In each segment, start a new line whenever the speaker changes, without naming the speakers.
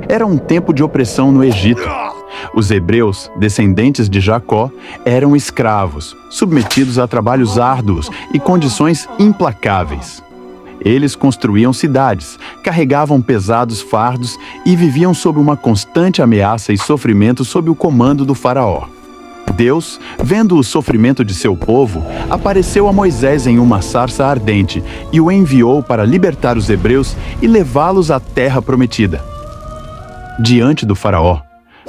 Era um tempo de opressão no Egito. Os hebreus, descendentes de Jacó, eram escravos, submetidos a trabalhos árduos e condições implacáveis. Eles construíam cidades, carregavam pesados fardos e viviam sob uma constante ameaça e sofrimento sob o comando do faraó. Deus, vendo o sofrimento de seu povo, apareceu a Moisés em uma sarça ardente e o enviou para libertar os hebreus e levá-los à terra prometida. Diante do faraó,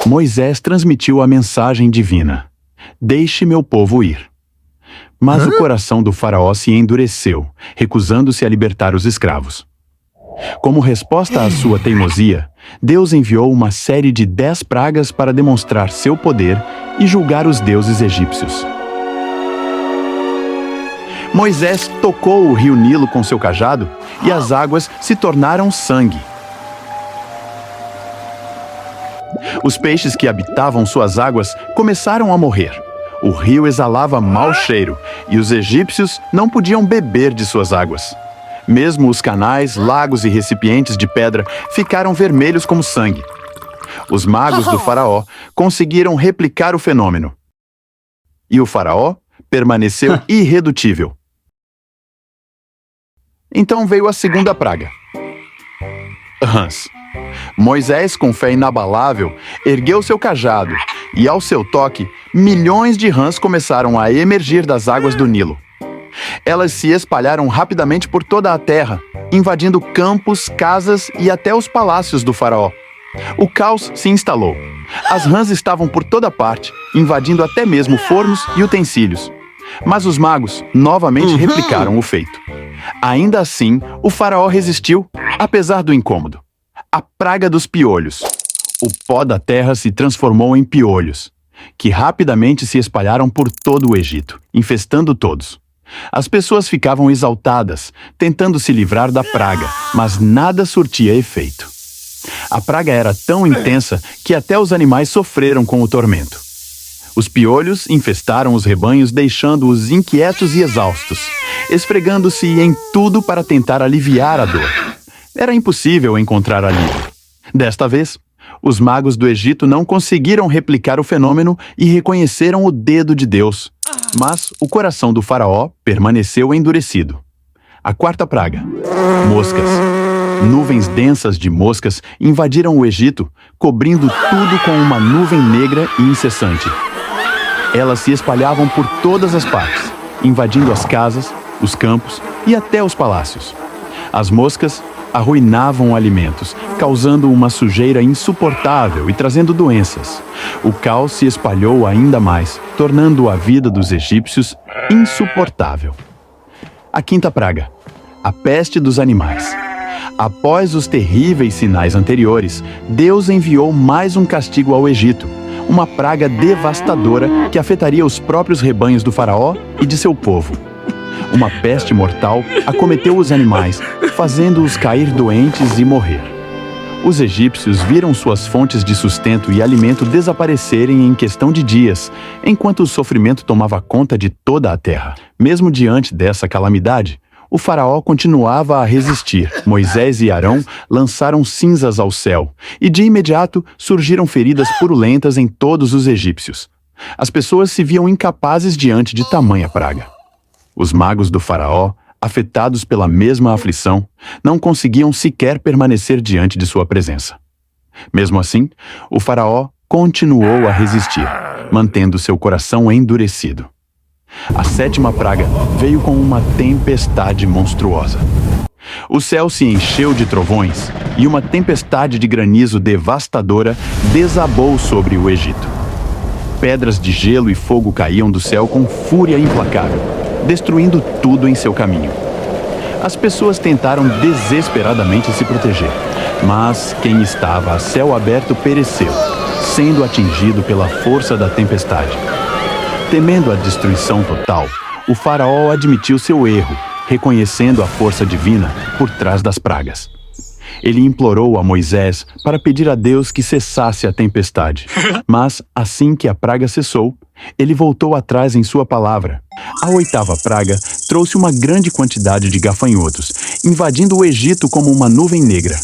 Moisés transmitiu a mensagem divina: "Deixe meu povo ir." Mas o coração do faraó se endureceu, recusando-se a libertar os escravos. Como resposta à sua teimosia, Deus enviou uma série de 10 pragas para demonstrar seu poder e julgar os deuses egípcios. Moisés tocou o rio Nilo com seu cajado e as águas se tornaram sangue. Os peixes que habitavam suas águas começaram a morrer. O rio exalava mau cheiro e os egípcios não podiam beber de suas águas. Mesmo os canais, lagos e recipientes de pedra ficaram vermelhos como sangue. Os magos do faraó conseguiram replicar o fenômeno. E o faraó permaneceu irredutível. Então veio a segunda praga: rãs. Moisés, com fé inabalável, ergueu seu cajado e, ao seu toque, milhões de rãs começaram a emergir das águas do Nilo. Elas se espalharam rapidamente por toda a terra, invadindo campos, casas e até os palácios do faraó. O caos se instalou. As rãs estavam por toda parte, invadindo até mesmo fornos e utensílios. Mas os magos novamente replicaram o feito. Ainda assim, o faraó resistiu, apesar do incômodo. A praga dos piolhos. O pó da terra se transformou em piolhos, que rapidamente se espalharam por todo o Egito, infestando todos. As pessoas ficavam exaltadas, tentando se livrar da praga, mas nada surtia efeito. A praga era tão intensa que até os animais sofreram com o tormento. Os piolhos infestaram os rebanhos, deixando-os inquietos e exaustos, esfregando-se em tudo para tentar aliviar a dor. Era impossível encontrar alívio. Desta vez, os magos do Egito não conseguiram replicar o fenômeno e reconheceram o dedo de Deus. Mas o coração do faraó permaneceu endurecido. A quarta praga: moscas. Nuvens densas de moscas invadiram o Egito, cobrindo tudo com uma nuvem negra e incessante. Elas se espalhavam por todas as partes, invadindo as casas, os campos e até os palácios. As moscas arruinavam alimentos, causando uma sujeira insuportável e trazendo doenças. O caos se espalhou ainda mais, tornando a vida dos egípcios insuportável. A quinta praga: a peste dos animais. Após os terríveis sinais anteriores, Deus enviou mais um castigo ao Egito, uma praga devastadora que afetaria os próprios rebanhos do faraó e de seu povo. Uma peste mortal acometeu os animais, fazendo-os cair doentes e morrer. Os egípcios viram suas fontes de sustento e alimento desaparecerem em questão de dias, enquanto o sofrimento tomava conta de toda a terra. Mesmo diante dessa calamidade, o faraó continuava a resistir. Moisés e Arão lançaram cinzas ao céu, e de imediato surgiram feridas purulentas em todos os egípcios. As pessoas se viam incapazes diante de tamanha praga. Os magos do faraó, afetados pela mesma aflição, não conseguiam sequer permanecer diante de sua presença. Mesmo assim, o faraó continuou a resistir, mantendo seu coração endurecido. A sétima praga veio com uma tempestade monstruosa. O céu se encheu de trovões e uma tempestade de granizo devastadora desabou sobre o Egito. Pedras de gelo e fogo caíam do céu com fúria implacável, destruindo tudo em seu caminho. As pessoas tentaram desesperadamente se proteger, mas quem estava a céu aberto pereceu, sendo atingido pela força da tempestade. Temendo a destruição total, o faraó admitiu seu erro, reconhecendo a força divina por trás das pragas. Ele implorou a Moisés para pedir a Deus que cessasse a tempestade. Mas, assim que a praga cessou, ele voltou atrás em sua palavra. A oitava praga trouxe uma grande quantidade de gafanhotos, invadindo o Egito como uma nuvem negra.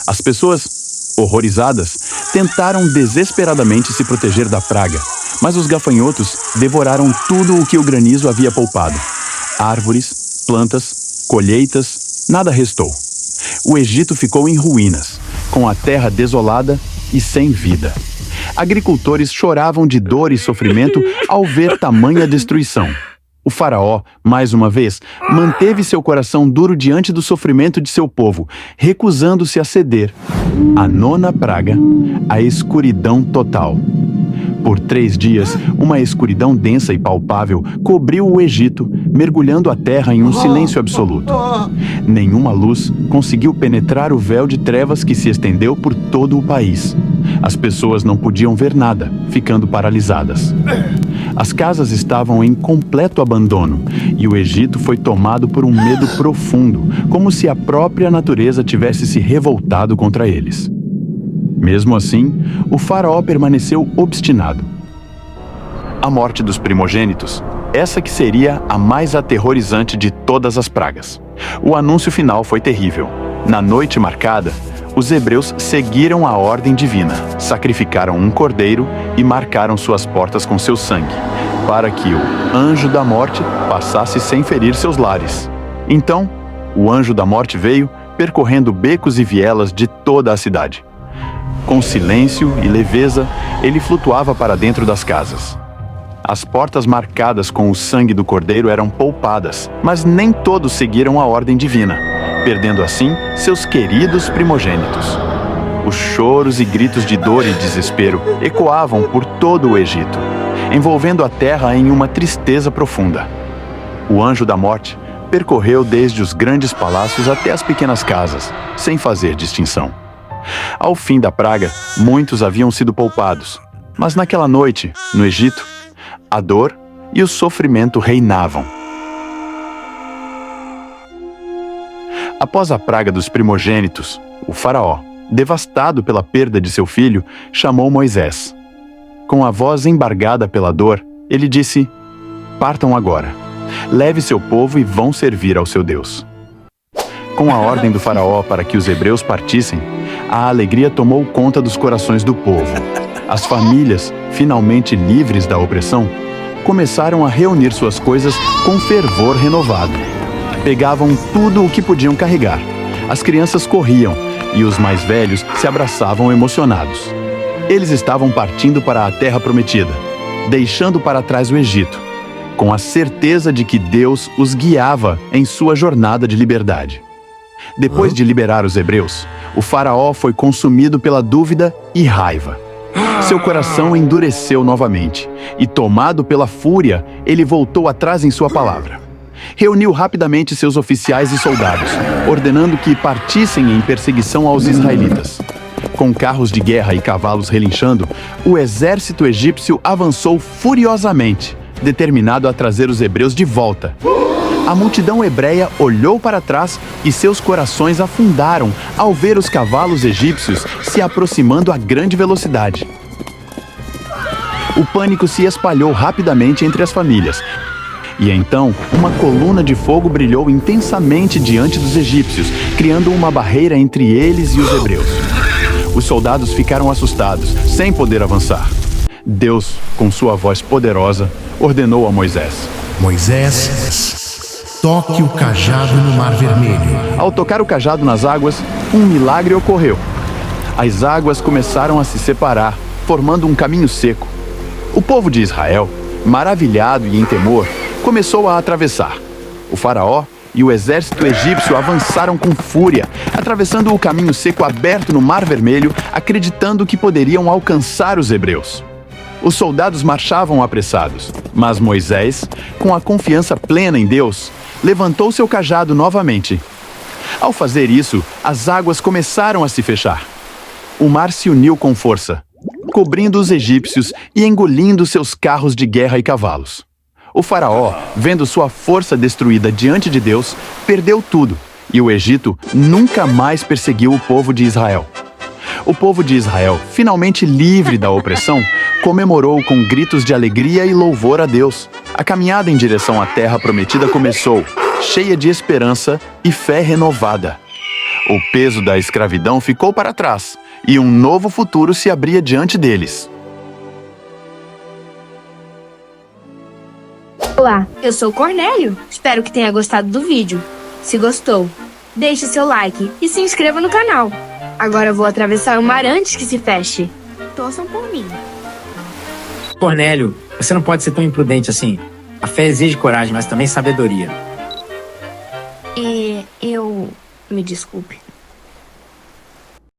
As pessoas Horrorizadas, tentaram desesperadamente se proteger da praga, mas os gafanhotos devoraram tudo o que o granizo havia poupado. Árvores, plantas, colheitas, nada restou. O Egito ficou em ruínas, com a terra desolada e sem vida. Agricultores choravam de dor e sofrimento ao ver tamanha destruição. O faraó, mais uma vez, manteve seu coração duro diante do sofrimento de seu povo, recusando-se a ceder. A nona praga, a escuridão total. Por 3 dias, uma escuridão densa e palpável cobriu o Egito, mergulhando a terra em um silêncio absoluto. Nenhuma luz conseguiu penetrar o véu de trevas que se estendeu por todo o país. As pessoas não podiam ver nada, ficando paralisadas. As casas estavam em completo abandono, e o Egito foi tomado por um medo profundo, como se a própria natureza tivesse se revoltado contra eles. Mesmo assim, o faraó permaneceu obstinado. A morte dos primogênitos, essa que seria a mais aterrorizante de todas as pragas. O anúncio final foi terrível. Na noite marcada, os hebreus seguiram a ordem divina, sacrificaram um cordeiro e marcaram suas portas com seu sangue, para que o anjo da morte passasse sem ferir seus lares. Então, o anjo da morte veio, percorrendo becos e vielas de toda a cidade. Com silêncio e leveza, ele flutuava para dentro das casas. As portas marcadas com o sangue do cordeiro eram poupadas, mas nem todos seguiram a ordem divina, perdendo assim seus queridos primogênitos. Os choros e gritos de dor e desespero ecoavam por todo o Egito, envolvendo a terra em uma tristeza profunda. O anjo da morte percorreu desde os grandes palácios até as pequenas casas, sem fazer distinção. Ao fim da praga, muitos haviam sido poupados, mas naquela noite, no Egito, a dor e o sofrimento reinavam. Após a praga dos primogênitos, o faraó, devastado pela perda de seu filho, chamou Moisés. Com a voz embargada pela dor, ele disse: "Partam agora. Leve seu povo e vão servir ao seu Deus." Com a ordem do faraó para que os hebreus partissem, a alegria tomou conta dos corações do povo. As famílias, finalmente livres da opressão, começaram a reunir suas coisas com fervor renovado. Pegavam tudo o que podiam carregar. As crianças corriam e os mais velhos se abraçavam emocionados. Eles estavam partindo para a terra prometida, deixando para trás o Egito, com a certeza de que Deus os guiava em sua jornada de liberdade. Depois de liberar os hebreus, o faraó foi consumido pela dúvida e raiva. Seu coração endureceu novamente, e tomado pela fúria, ele voltou atrás em sua palavra. Reuniu rapidamente seus oficiais e soldados, ordenando que partissem em perseguição aos israelitas. Com carros de guerra e cavalos relinchando, o exército egípcio avançou furiosamente, determinado a trazer os hebreus de volta. A multidão hebreia olhou para trás e seus corações afundaram ao ver os cavalos egípcios se aproximando a grande velocidade. O pânico se espalhou rapidamente entre as famílias. E então, uma coluna de fogo brilhou intensamente diante dos egípcios, criando uma barreira entre eles e os hebreus. Os soldados ficaram assustados, sem poder avançar. Deus, com sua voz poderosa, ordenou a Moisés:
"Moisés, toque o cajado no Mar Vermelho."
Ao tocar o cajado nas águas, um milagre ocorreu. As águas começaram a se separar, formando um caminho seco. O povo de Israel, maravilhado e em temor, começou a atravessar. O faraó e o exército egípcio avançaram com fúria, atravessando o caminho seco aberto no Mar Vermelho, acreditando que poderiam alcançar os hebreus. Os soldados marchavam apressados, mas Moisés, com a confiança plena em Deus, levantou seu cajado novamente. Ao fazer isso, as águas começaram a se fechar. O mar se uniu com força, cobrindo os egípcios e engolindo seus carros de guerra e cavalos. O faraó, vendo sua força destruída diante de Deus, perdeu tudo, e o Egito nunca mais perseguiu o povo de Israel. O povo de Israel, finalmente livre da opressão, comemorou com gritos de alegria e louvor a Deus. A caminhada em direção à terra prometida começou, cheia de esperança e fé renovada. O peso da escravidão ficou para trás e um novo futuro se abria diante deles.
Olá, eu sou o Cornélio. Espero que tenha gostado do vídeo. Se gostou, deixe seu like e se inscreva no canal. Agora eu vou atravessar o mar antes que se feche. Torçam por mim.
Cornélio, você não pode ser tão imprudente assim. A fé exige coragem, mas também sabedoria.
Me desculpe.